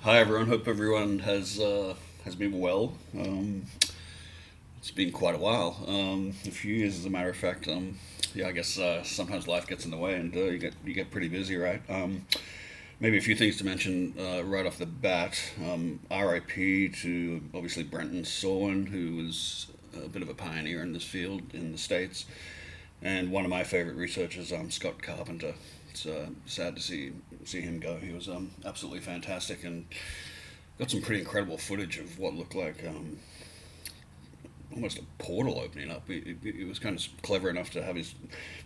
Hi everyone. Hope everyone has been well. It's been quite a while, a few years as a matter of fact. Yeah, I guess sometimes life gets in the way, and you get pretty busy, right? Maybe a few things to mention right off the bat. R.I.P. to obviously Brenton Sawin, who was a bit of a pioneer in this field in the states, and one of my favorite researchers, Scott Carpenter. It's sad to see him go. He was absolutely fantastic and got some pretty incredible footage of what looked like almost a portal opening up. He was kind of clever enough to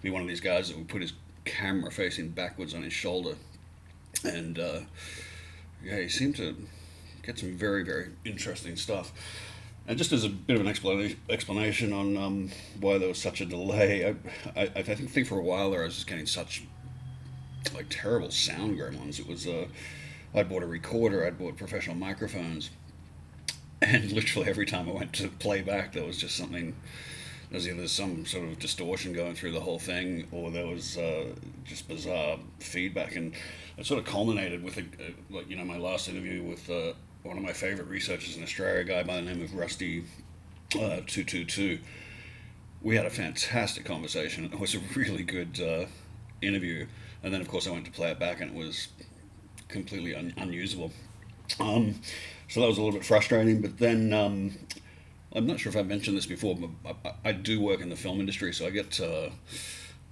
be one of these guys that would put his camera facing backwards on his shoulder, and yeah, he seemed to get some very very interesting stuff. And just as a bit of an explanation on why there was such a delay, I think for a while there I was just getting such like terrible sound gremlins. It was I bought a recorder, I'd bought professional microphones, and literally every time I went to play back, there was just something. There was either some sort of distortion going through the whole thing, or there was just bizarre feedback, and it sort of culminated with like my last interview with one of my favorite researchers in Australia, a guy by the name of Rusty 222. We had a fantastic conversation. It was a really good interview, and then of course I went to play it back, and it was completely unusable. Um, so that was a little bit frustrating. But then I'm not sure if I've mentioned this before, but I do work in the film industry, so I get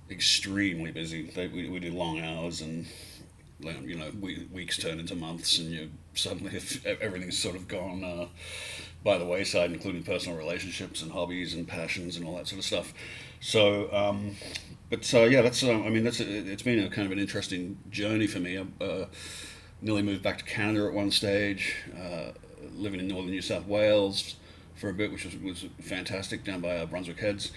extremely busy. We do long hours, and weeks turn into months, and you suddenly if everything's sort of gone by the wayside, including personal relationships and hobbies and passions and all that sort of stuff. So, yeah, that's it's been a kind of an interesting journey for me. Nearly moved back to Canada at one stage, living in northern New South Wales for a bit, which was fantastic down by Brunswick Heads,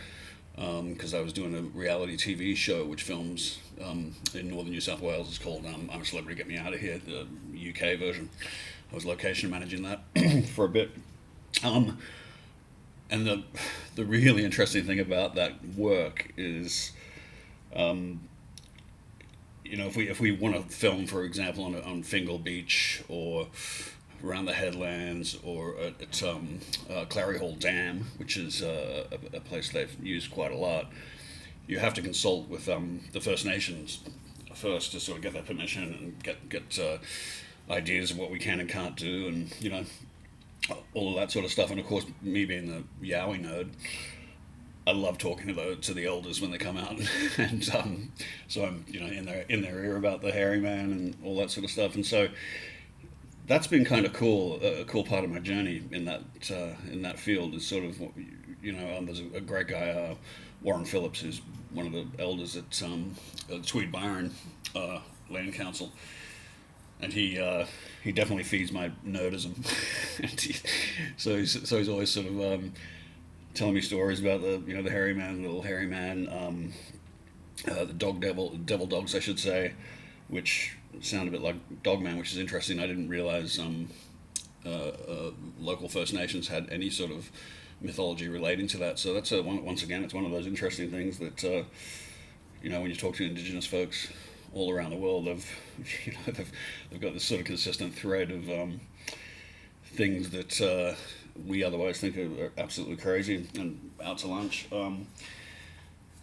because I was doing a reality TV show which films in northern New South Wales. It's called I'm a Celebrity, Get Me Out of Here, the UK version. I was location managing that for a bit. Um, and the really interesting thing about that work is, if we want to film, for example, on Fingal Beach or around the headlands or at Clary Hall Dam, which is a place they've used quite a lot, you have to consult with the First Nations first to sort of get their permission and get ideas of what we can and can't do, and all of that sort of stuff. And of course, me being the Yowie nerd, I love talking to the elders when they come out, and so I'm in their ear about the hairy man and all that sort of stuff, and so that's been kind of cool. A cool part of my journey in that field is sort of there's a great guy, Warren Phillips, who's one of the elders at Tweed Byron Land Council, and he definitely feeds my nerdism. So he's always sort of telling me stories about the hairy man, the little hairy man, the devil dogs, I should say, which sound a bit like Dogman, which is interesting. I didn't realize local First Nations had any sort of mythology relating to that. So that's once again, it's one of those interesting things that when you talk to Indigenous folks all around the world, they've got this sort of consistent thread of things that we otherwise think are absolutely crazy and out to lunch.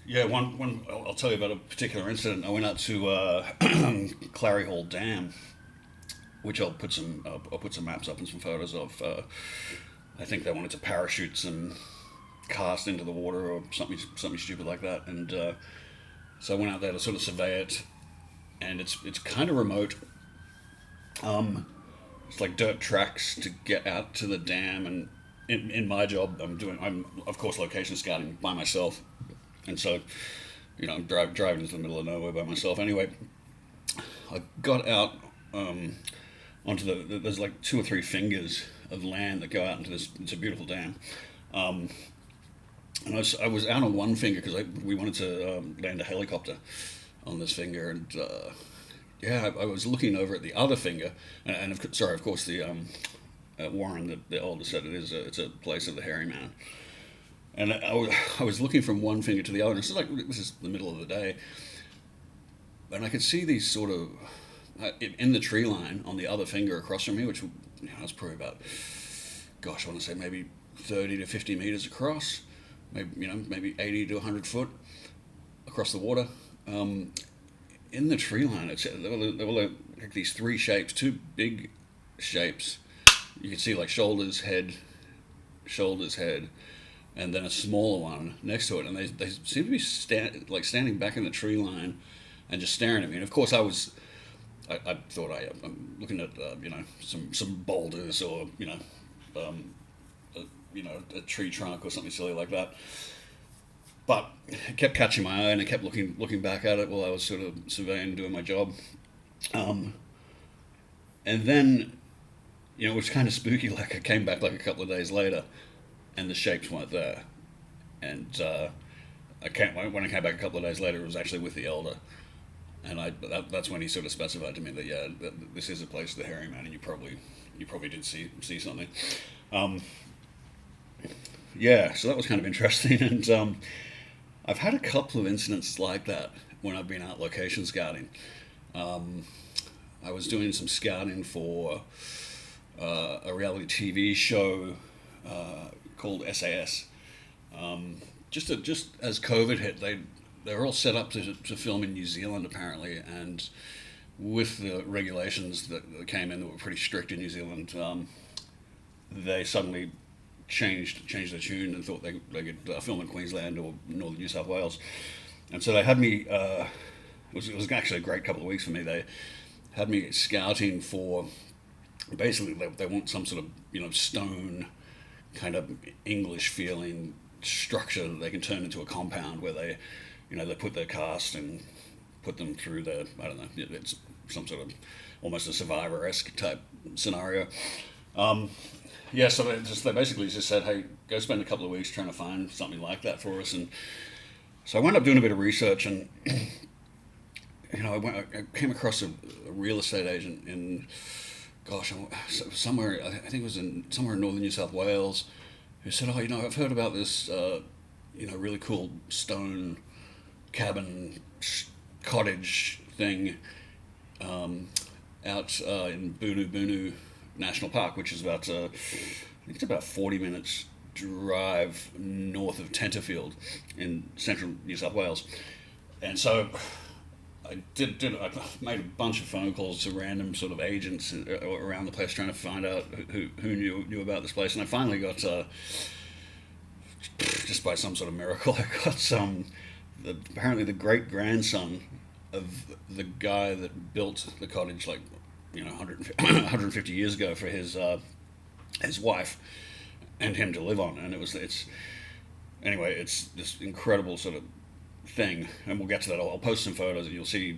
Yeah, one I'll tell you about a particular incident. I went out to Clary Hall Dam, which I'll put some maps up and some photos of. I think they wanted to parachute some cast into the water or something stupid like that, and so I went out there to sort of survey it, and it's kind of remote. It's like dirt tracks to get out to the dam, and in my job, I'm of course location scouting by myself, and so I'm driving into the middle of nowhere by myself. Anyway, I got out onto there's like 2 or 3 fingers of land that go out into this. It's a beautiful dam. And I was out on one finger because we wanted to land a helicopter on this finger, and yeah, I was looking over at the other finger, and of course, the Warren, the older said it's a place of the hairy man, and I was looking from one finger to the other, and this is the middle of the day, and I could see these sort of, in the tree line on the other finger across from me, which was probably about, gosh, I want to say maybe 30 to 50 meters across, maybe 80 to 100 foot across the water. In the tree line, there were like these three shapes, two big shapes. You could see like shoulders, head, and then a smaller one next to it. And they seem to be standing back in the tree line and just staring at me. And of course, I thought I'm looking at some boulders or a tree trunk or something silly like that. But it kept catching my eye, and I kept looking back at it while I was sort of surveying, doing my job. And then, it was kind of spooky. Like I came back like a couple of days later, and the shapes weren't there. And when I came back a couple of days later, it was actually with the elder. And that's when he sort of specified to me that this is a place of the hairy man, and you probably did see something. So that was kind of interesting, and I've had a couple of incidents like that when I've been out location scouting. I was doing some scouting for a reality TV show called SAS. Just as COVID hit, they were all set up to film in New Zealand apparently, and with the regulations that came in that were pretty strict in New Zealand, they suddenly changed the tune and thought they could film in Queensland or northern New South Wales, and so they had me. It was actually a great couple of weeks for me. They had me scouting for, basically they want some sort of stone kind of English feeling structure that they can turn into a compound where they put their cast and put them through I don't know, it's some sort of almost a Survivor-esque type scenario. So they basically just said, hey, go spend a couple of weeks trying to find something like that for us. And so I wound up doing a bit of research, and I came across a real estate agent in, somewhere, I think it was somewhere in northern New South Wales, who said, I've heard about this, really cool stone cabin cottage thing out in Bunu National Park, which is about, I think it's about 40 minutes drive north of Tenterfield in central New South Wales. And so I made a bunch of phone calls to random sort of agents around the place trying to find out who knew about this place. And I finally got, just by some sort of miracle, I got apparently the great-grandson of the guy that built the cottage 150 years ago for his wife and him to live on. And it's this incredible sort of thing, and we'll get to that. I'll post some photos, and you'll see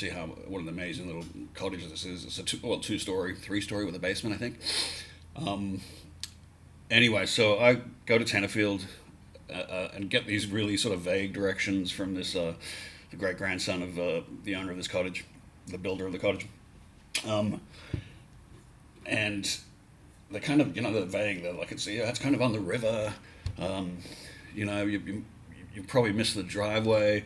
how what an amazing little cottage this is. It's a two-story, three-story with a basement, I think. So I go to Tenterfield and get these really sort of vague directions from this the great-grandson of the owner of this cottage, the builder of the cottage. And they're kind of, they're vague. They're like, it's kind of on the river. You probably missed the driveway.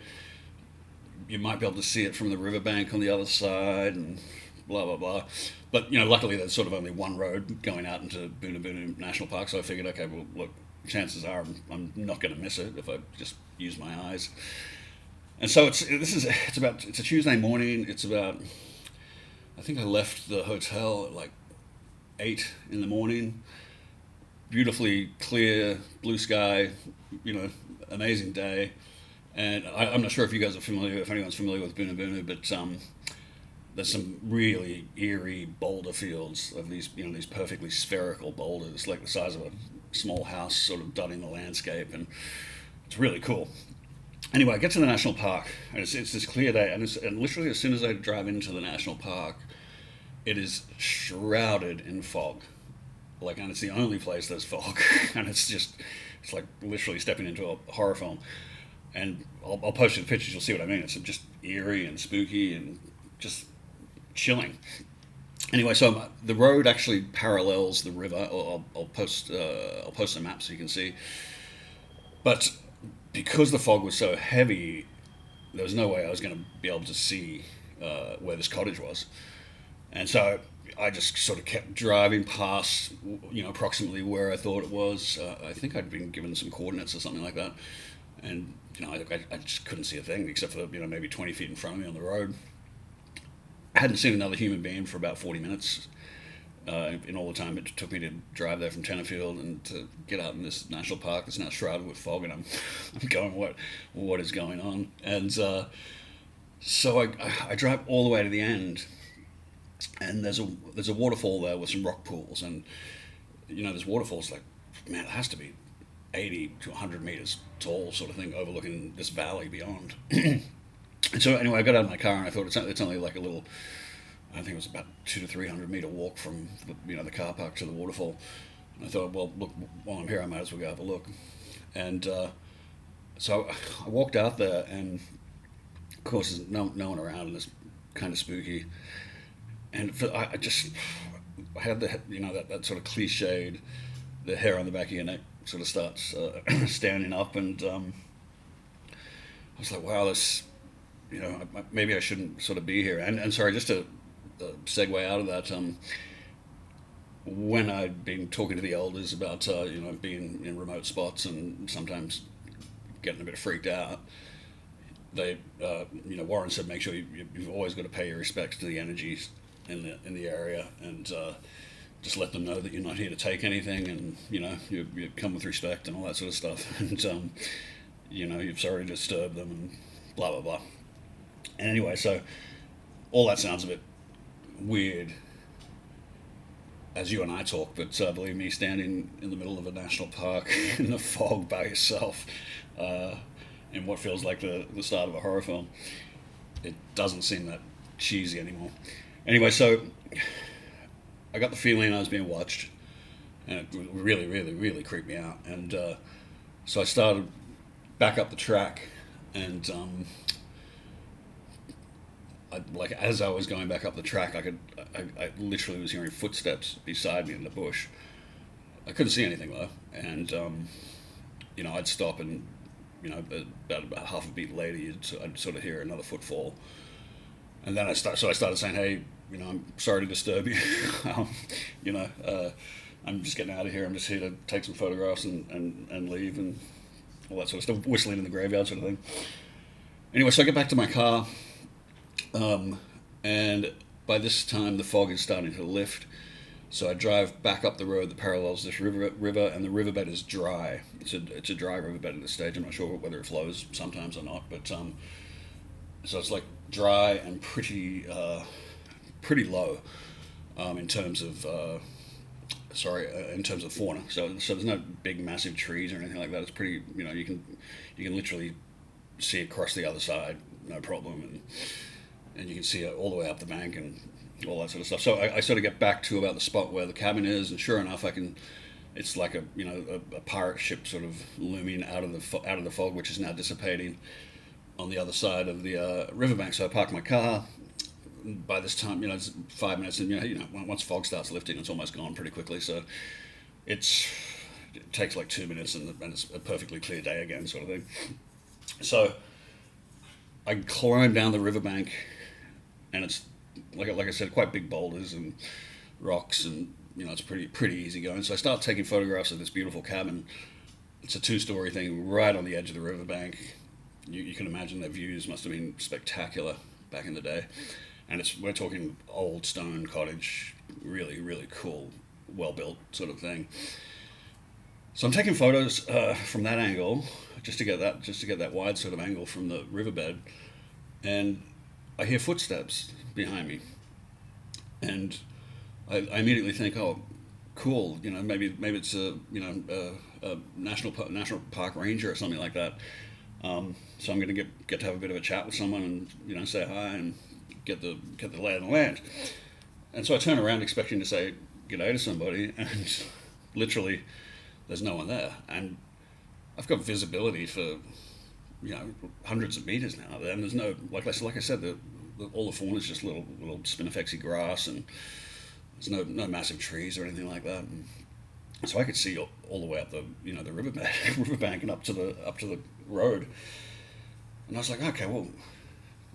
You might be able to see it from the riverbank on the other side, and blah, blah, blah. But, luckily there's sort of only one road going out into Bunu National Park, so I figured, okay, well, look, chances are I'm not going to miss it if I just use my eyes. And so it's a Tuesday morning. It's about, I think I left the hotel at like 8 in the morning. Beautifully clear, blue sky, amazing day. And I'm not sure if anyone's familiar with Bunu, but there's some really eerie boulder fields of these perfectly spherical boulders, like the size of a small house, sort of dotting the landscape, and it's really cool. Anyway, I get to the national park, and it's this clear day, and literally as soon as I drive into the national park, it is shrouded in fog. And it's the only place there's fog, and it's like literally stepping into a horror film. And I'll post you the pictures, you'll see what I mean. It's just eerie and spooky and just chilling. Anyway, so the road actually parallels the river. I'll post a map so you can see. But because the fog was so heavy, there was no way I was going to be able to see where this cottage was. And so I just sort of kept driving past, approximately where I thought it was. I think I'd been given some coordinates or something like that. And, I just couldn't see a thing except for, maybe 20 feet in front of me on the road. I hadn't seen another human being for about 40 minutes. In all the time it took me to drive there from Tenterfield and to get out in this national park that's now shrouded with fog, and I'm going, what is going on? And so I drive all the way to the end, and there's a waterfall there with some rock pools, and this waterfall's like, man, it has to be 80 to 100 meters tall, sort of thing, overlooking this valley beyond. And so anyway, I got out of my car and I thought it's only like a little, I think it was about 200 to 300 meter walk from the car park to the waterfall. And I thought, well, look, while I'm here, I might as well go have a look. And so I walked out there, and of course there's no one around, and it's kind of spooky. And I had that sort of cliched, the hair on the back of your neck sort of starts standing up, and I was like, wow, this, maybe I shouldn't sort of be here. And sorry, just to segue out of that, when I'd been talking to the elders about being in remote spots and sometimes getting a bit freaked out, they Warren said, make sure you've always got to pay your respects to the energies in the area, and just let them know that you're not here to take anything, and you come with respect and all that sort of stuff, and you're sorry to disturb them, and blah blah blah. And anyway, so all that sounds a bit weird as you and I talk, but believe me, standing in the middle of a national park in the fog by yourself, in what feels like the start of a horror film, it doesn't seem that cheesy anymore. Anyway, so I got the feeling I was being watched, and it really, really, really creeped me out. And so I started back up the track, and as I was going back up the track, I literally was hearing footsteps beside me in the bush. I couldn't see anything though, and I'd stop, and about half a beat later, I'd sort of hear another footfall, and then I started saying, hey, I'm sorry to disturb you. I'm just getting out of here. I'm just here to take some photographs and leave, and all that sort of stuff, whistling in the graveyard sort of thing. Anyway, so I get back to my car, and by this time the fog is starting to lift. So I drive back up the road that parallels this river, and the riverbed is dry. It's a dry riverbed at this stage. I'm not sure whether it flows sometimes or not, but so it's like dry and pretty low in terms of fauna. So there's no big massive trees or anything like that. It's pretty, you can literally see across the other side, no problem, and you can see all the way up the bank and all that sort of stuff. So I sort of get back to about the spot where the cabin is, and sure enough, it's like a pirate ship sort of looming out of the fog, which is now dissipating on the other side of the riverbank. So I park my car. By this time, it's 5 minutes, and once fog starts lifting, it's almost gone pretty quickly. So it takes like 2 minutes, and it's a perfectly clear day again, sort of thing. So I climb down the riverbank, and it's like I said, quite big boulders and rocks, and it's pretty easy going. So I start taking photographs of this beautiful cabin. It's a 2-story thing right on the edge of the riverbank. You can imagine the views must have been spectacular back in the day. And we're talking old stone cottage, really, really cool, well-built sort of thing. So I'm taking photos from that angle, just to get that wide sort of angle from the riverbed, and I hear footsteps behind me, and I immediately think, oh, cool, maybe it's a national park ranger or something like that. So I'm going to get to have a bit of a chat with someone, and say hi and get the lay of the land. And so I turn around expecting to say g'day to somebody, and literally there's no one there. And I've got visibility for hundreds of meters now, and there's no, like I said, all the fauna is just little spinifexy grass, and there's no massive trees or anything like that. And so I could see all the way up the riverbank and up to the road. And I was like, okay, well,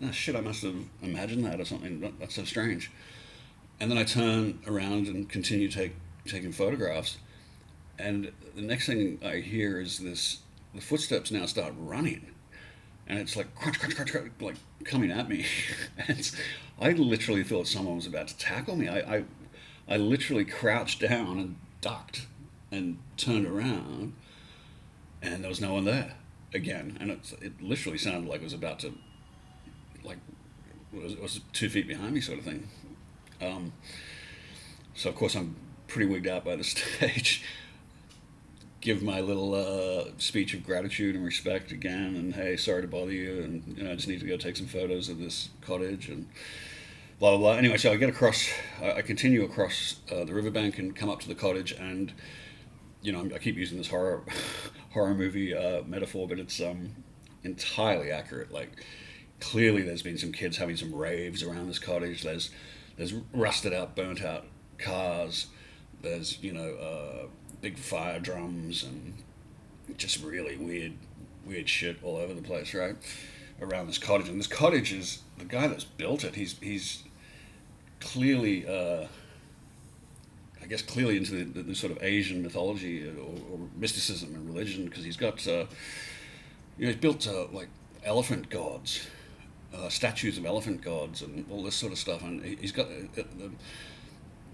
oh shit, I must have imagined that or something. That's so strange. And then I turn around and continue taking photographs. And the next thing I hear is the footsteps now start running. And it's like crunch, crunch, crunch, crunch, like coming at me. And I literally thought someone was about to tackle me. I literally crouched down and ducked and turned around, and there was no one there again. And it literally sounded like it was about to, like, it was 2 feet behind me, sort of thing. So of course I'm pretty wigged out by the stage. Give my little speech of gratitude and respect again, and hey, sorry to bother you, and I just need to go take some photos of this cottage and blah blah blah. Anyway, so I get across, I continue across the riverbank and come up to the cottage, and I keep using this horror movie metaphor, but it's entirely accurate. Like, clearly, there's been some kids having some raves around this cottage. There's rusted out, burnt out cars. There's big fire drums and just really weird shit all over the place, right? Around this cottage. And this cottage is, the guy that's built it, he's clearly, I guess clearly into the sort of Asian mythology or mysticism and religion, because he's got, he's built like elephant gods, statues of elephant gods and all this sort of stuff. And he's got,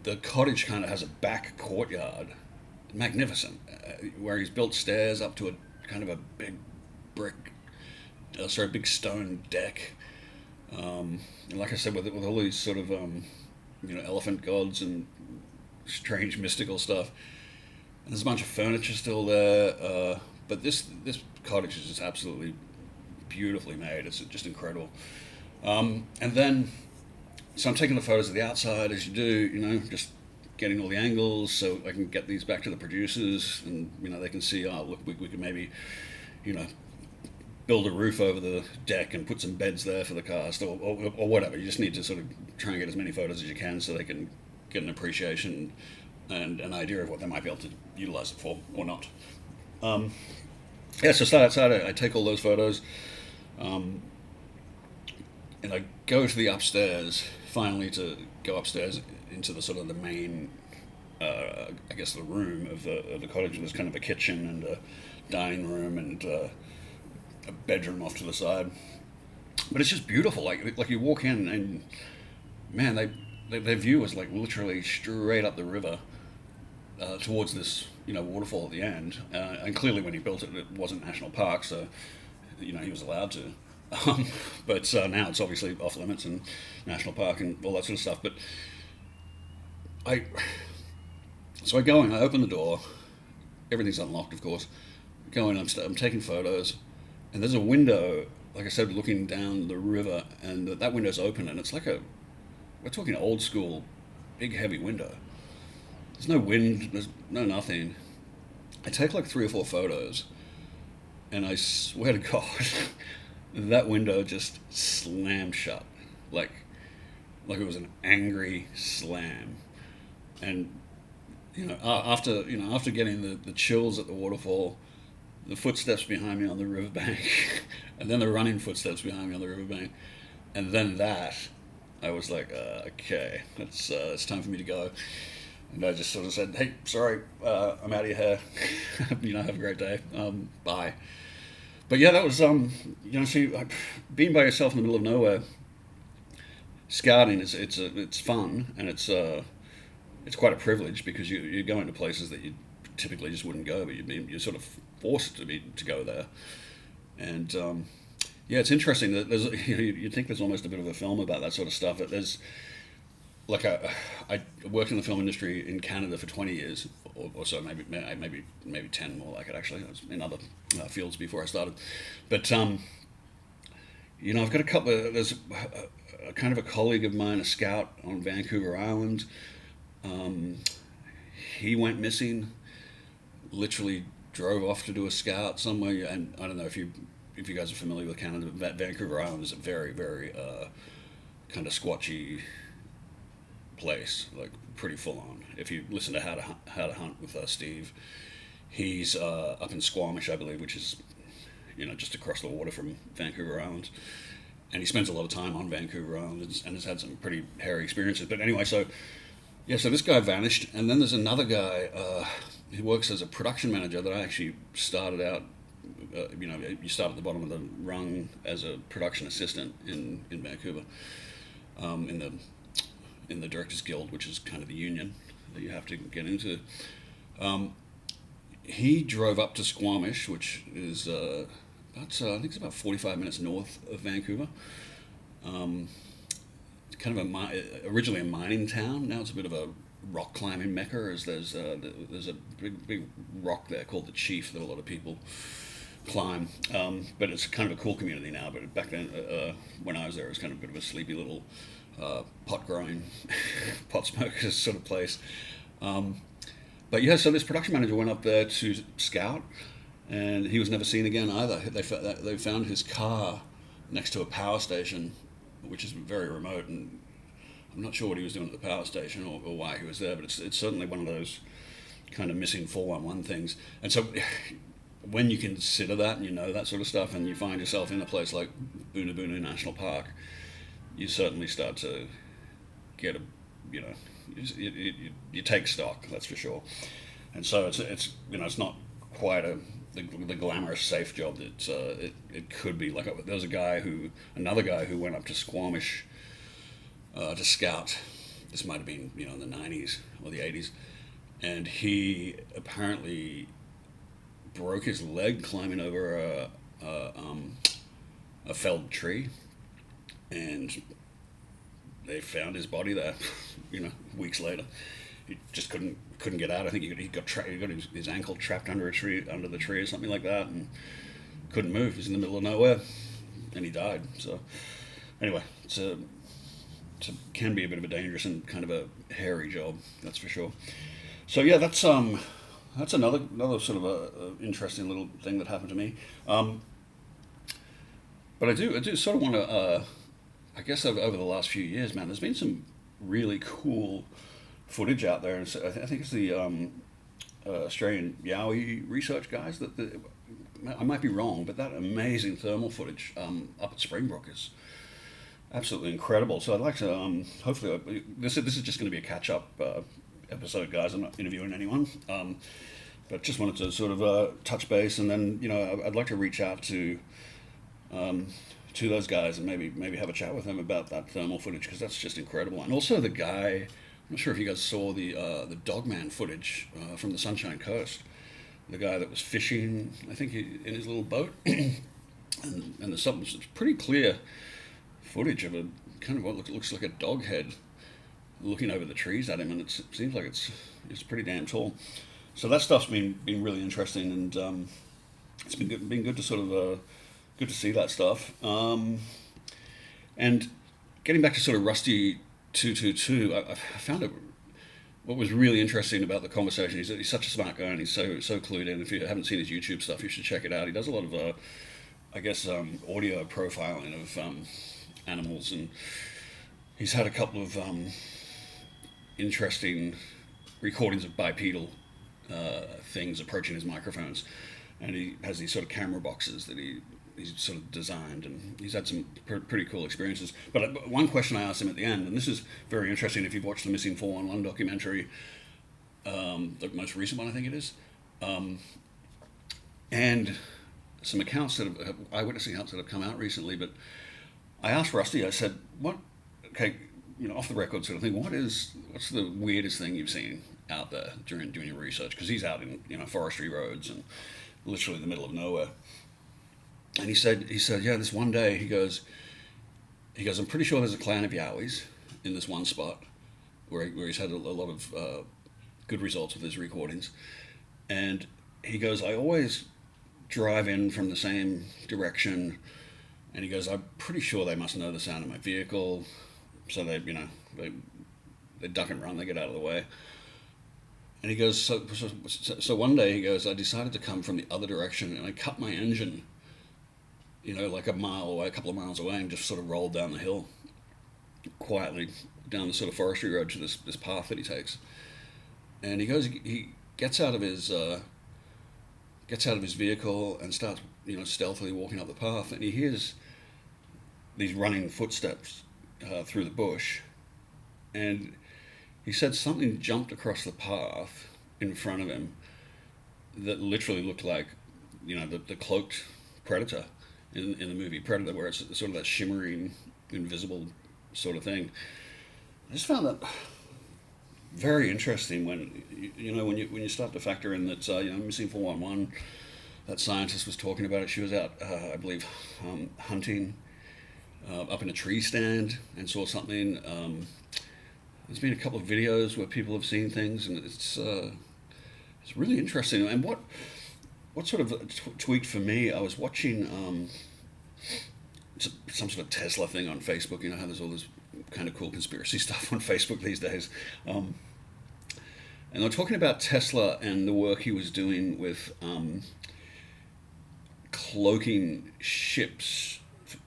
the cottage kind of has a back courtyard, magnificent, where he's built stairs up to a kind of a big big stone deck. And like I said, with all these sort of elephant gods and strange mystical stuff. And there's a bunch of furniture still there, but this cottage is just absolutely beautifully made. It's just incredible. And then, so I'm taking the photos of the outside, as you do, just getting all the angles so I can get these back to the producers, and they can see, oh look, we could maybe build a roof over the deck and put some beds there for the cast, or whatever. You just need to sort of try and get as many photos as you can so they can get an appreciation and an idea of what they might be able to utilize it for or not. So start outside, I take all those photos, and I go to the upstairs, finally, to go upstairs into the sort of the main, I guess, the room of the cottage. There's kind of a kitchen and a dining room and a bedroom off to the side. But it's just beautiful. Like you walk in and, man, their view is like literally straight up the river towards this waterfall at the end. And clearly, when he built it, it wasn't national park, so he was allowed to. But now it's obviously off limits and national park and all that sort of stuff. But I go in, I open the door, everything's unlocked, of course. I go in, I'm taking photos, and there's a window, like I said, looking down the river, and that window's open, and it's like we're talking old school, big heavy window. There's no wind, there's no nothing. I take like 3 or 4 photos, and I swear to God, that window just slammed shut, like it was an angry slam. And after getting the chills at the waterfall, the footsteps behind me on the riverbank, and then the running footsteps behind me on the riverbank, and then that, I was like, okay, it's time for me to go. And I just sort of said, hey, sorry, I'm out of your hair. Have a great day. Bye. But yeah, that was see, being by yourself in the middle of nowhere, scouting it's fun, and it's quite a privilege, because you're going to places that you typically just wouldn't go, but you're sort of forced to go there. And it's interesting that there's you'd think there's almost a bit of a film about that sort of stuff. That there's like I worked in the film industry in Canada for 20 years or so, maybe 10 more like it actually. I was in other fields before I started, but I've got a couple of, there's a kind of a colleague of mine, a scout on Vancouver Island. He went missing, literally drove off to do a scout somewhere, and I don't know if you guys are familiar with Canada. Vancouver Island is a very, very kind of squatchy place, like pretty full on. If you listen to How to Hunt with Steve, he's up in Squamish, I believe, which is just across the water from Vancouver Island. and he spends a lot of time on Vancouver Island and has had some pretty hairy experiences. But anyway, so yeah, so this guy vanished, and then there's another guy who works as a production manager that I actually started out. You start at the bottom of the rung as a production assistant in Vancouver, in the Directors Guild, which is kind of the union that you have to get into. He drove up to Squamish, which is I think it's about 45 minutes north of Vancouver. Kind of originally a mining town. Now it's a bit of a rock climbing mecca, as there's a big rock there called the Chief that a lot of people climb. But it's kind of a cool community now. But back then, when I was there, it was kind of a bit of a sleepy little pot growing, pot smokers sort of place. But yeah, so this production manager went up there to scout, and he was never seen again either. They found his car next to a power station, which is very remote, and I'm not sure what he was doing at the power station or why he was there, but it's certainly one of those kind of missing 411 things. And so when you consider that and you know that sort of stuff, and you find yourself in a place like Boona Boona National Park, you certainly start to get you take stock, that's for sure. And so it's not quite the glamorous safe job that it could be. Like there was another guy who went up to Squamish to scout. This might have been in the 90s or the 80s, and he apparently broke his leg climbing over a felled tree, and they found his body there, weeks later. He just couldn't get out. I think he got his ankle trapped under the tree or something like that, and couldn't move. He was in the middle of nowhere, and he died. So anyway, it can be a bit of a dangerous and kind of a hairy job, that's for sure. So yeah, that's another sort of a interesting little thing that happened to me. But I do sort of want to. I guess over the last few years, man, there's been some really cool footage out there, and so I think it's the Australian Yowie research guys I might be wrong, but that amazing thermal footage up at Springbrook is absolutely incredible. So I'd like to hopefully this is just going to be a catch up episode, guys. I'm not interviewing anyone, but just wanted to sort of touch base, and then I'd like to reach out to those guys and maybe have a chat with them about that thermal footage, because that's just incredible. And also the guy, I'm not sure if you guys saw the Dogman footage from the Sunshine Coast. The guy that was fishing, I think, in his little boat, and there's some pretty clear footage of a kind of what looks like a dog head looking over the trees at him, and it seems like it's pretty damn tall. So that stuff's been really interesting, and it's been good to sort of good to see that stuff. And getting back to sort of Rusty 222, I found what was really interesting about the conversation. He's such a smart guy, and he's so clued in. If you haven't seen his YouTube stuff, you should check it out. He does a lot of audio profiling of animals, and he's had a couple of interesting recordings of bipedal things approaching his microphones, and he has these sort of camera boxes that he's sort of designed, and he's had some pretty cool experiences. But one question I asked him at the end, and this is very interesting if you've watched the Missing 411 documentary, the most recent one I think it is, and some accounts eyewitness accounts that have come out recently. But I asked Rusty, I said, off the record sort of thing, what's the weirdest thing you've seen out there during doing your research? Because he's out in forestry roads and literally in the middle of nowhere. And he said, yeah, this one day, he goes, I'm pretty sure there's a clan of Yowies in this one spot where he's had a lot of good results with his recordings. And he goes, I always drive in from the same direction. And he goes, I'm pretty sure they must know the sound of my vehicle. So they duck and run, they get out of the way. And he goes, so one day, he goes, I decided to come from the other direction, and I cut my engine, like a mile away, a couple of miles away, and just sort of rolled down the hill quietly down the sort of forestry road to this path that he takes. And he goes, he gets out of his vehicle and starts, stealthily walking up the path, and he hears these running footsteps through the bush, and he said something jumped across the path in front of him that literally looked like, the cloaked predator in the movie Predator, where it's sort of that shimmering, invisible sort of thing. I just found that very interesting when you start to factor in that missing 411. That scientist was talking about it. She was out, I believe, hunting up in a tree stand and saw something. There's been a couple of videos where people have seen things, and it's really interesting. And what sort of tweaked for me, I was watching some sort of Tesla thing on Facebook. You know how there's all this kind of cool conspiracy stuff on Facebook these days. And they're talking about Tesla and the work he was doing with cloaking ships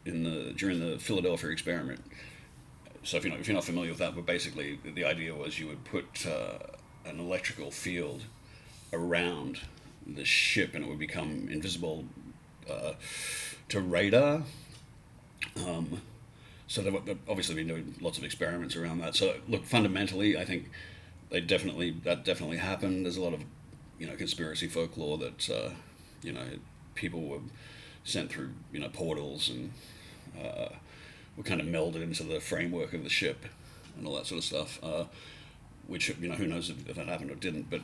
during the Philadelphia experiment. So if you're not familiar with that, but basically the idea was you would put an electrical field around the ship, and it would become invisible to radar. So they've obviously been doing lots of experiments around that. So look, fundamentally, I think that definitely happened. There's a lot of conspiracy folklore that people were sent through portals and were kind of melded into the framework of the ship and all that sort of stuff. Which who knows if that happened or didn't, but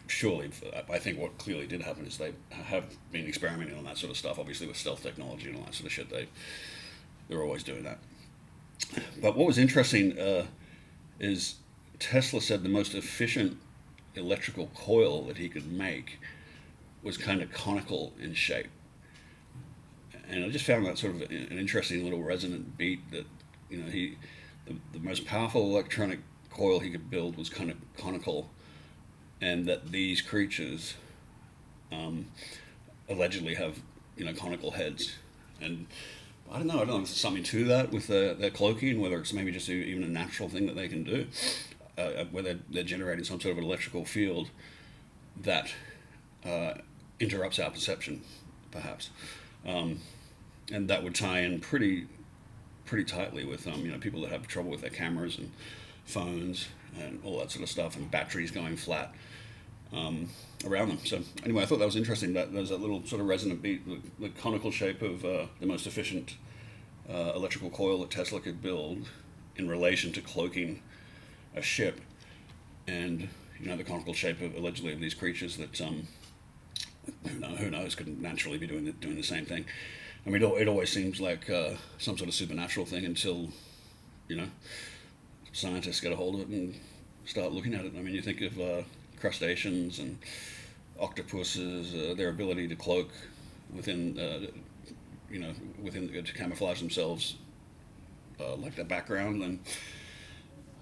surely I think what clearly did happen is they have been experimenting on that sort of stuff. Obviously with stealth technology and all that sort of shit, they're always doing that. But what was interesting is Tesla said the most efficient electrical coil that he could make was kind of conical in shape. And I just found that sort of an interesting little resonant beat that, the most powerful electronic coil he could build was kind of conical, and that these creatures allegedly have, conical heads. And I don't know if there's something to that with their cloaking, whether it's maybe just even a natural thing that they can do, where they're generating some sort of an electrical field that interrupts our perception, perhaps. And that would tie in pretty tightly with people that have trouble with their cameras and phones and all that sort of stuff, and batteries going flat around them. So anyway, I thought that was interesting. That there's that little sort of resonant beat, the conical shape of the most efficient electrical coil that Tesla could build in relation to cloaking a ship, and the conical shape of allegedly of these creatures that who knows could naturally be doing the same thing. I mean, it always seems like some sort of supernatural thing until scientists get a hold of it and start looking at it. I mean, you think of crustaceans and octopuses, their ability to cloak within to camouflage themselves like their background, and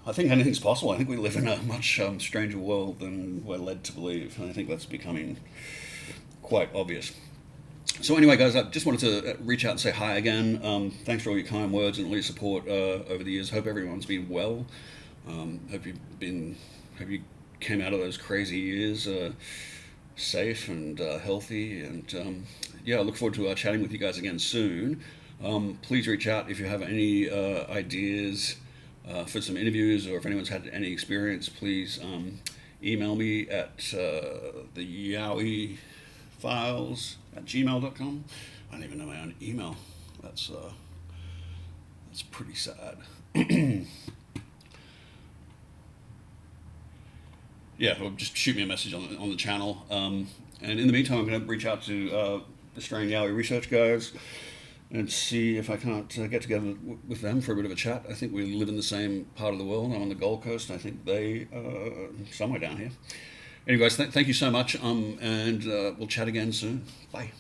I think anything's possible. I think we live in a much stranger world than we're led to believe, and I think that's becoming quite obvious. So anyway, guys, I just wanted to reach out and say hi again. Thanks for all your kind words and all your support over the years. Hope everyone's been well. Hope you came out of those crazy years safe and healthy. And I look forward to chatting with you guys again soon. Please reach out if you have any ideas for some interviews, or if anyone's had any experience. Please email me at theyowiefiles @gmail.com. I don't even know my own email. That's pretty sad. Well, just shoot me a message on the channel. And in the meantime, I'm going to reach out to the Australian Yowie research guys and see if I can't get together with them for a bit of a chat. I think we live in the same part of the world. I'm on the Gold Coast. I think they somewhere down here. Anyways, thank you so much, and we'll chat again soon. Bye.